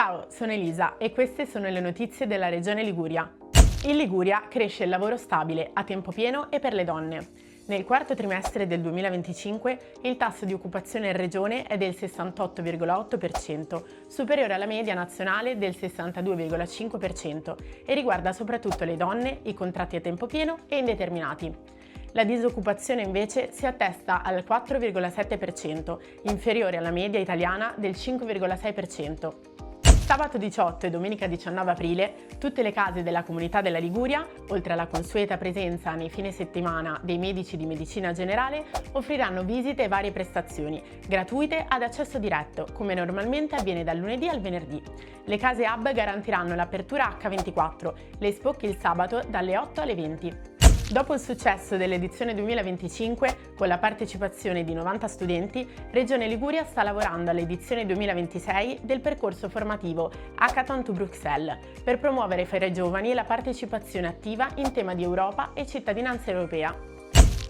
Ciao, sono Elisa e queste sono le notizie della Regione Liguria. In Liguria cresce il lavoro stabile, a tempo pieno e per le donne. Nel quarto trimestre del 2025 il tasso di occupazione in regione è del 68,8%, superiore alla media nazionale del 62,5% e riguarda soprattutto le donne, i contratti a tempo pieno e indeterminati. La disoccupazione invece si attesta al 4,7%, inferiore alla media italiana del 5,6%. Sabato 18 e domenica 19 aprile tutte le case della comunità della Liguria, oltre alla consueta presenza nei fine settimana dei medici di medicina generale, offriranno visite e varie prestazioni, gratuite ad accesso diretto, come normalmente avviene dal lunedì al venerdì. Le case hub garantiranno l'apertura H24, le spocchi il sabato dalle 8 alle 20. Dopo il successo dell'edizione 2025, con la partecipazione di 90 studenti, Regione Liguria sta lavorando all'edizione 2026 del percorso formativo Hackathon to Bruxelles, per promuovere fra i giovani la partecipazione attiva in tema di Europa e cittadinanza europea.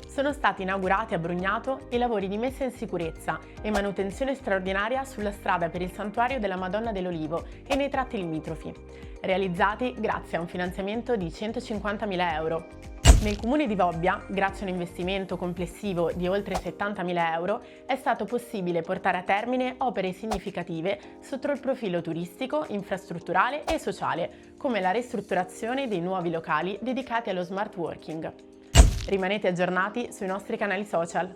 Sono stati inaugurati a Brugnato i lavori di messa in sicurezza e manutenzione straordinaria sulla strada per il Santuario della Madonna dell'Olivo e nei tratti limitrofi, realizzati grazie a un finanziamento di 150.000 euro. Nel comune di Vobbia, grazie a un investimento complessivo di oltre 70.000 euro, è stato possibile portare a termine opere significative sotto il profilo turistico, infrastrutturale e sociale, come la ristrutturazione dei nuovi locali dedicati allo smart working. Rimanete aggiornati sui nostri canali social.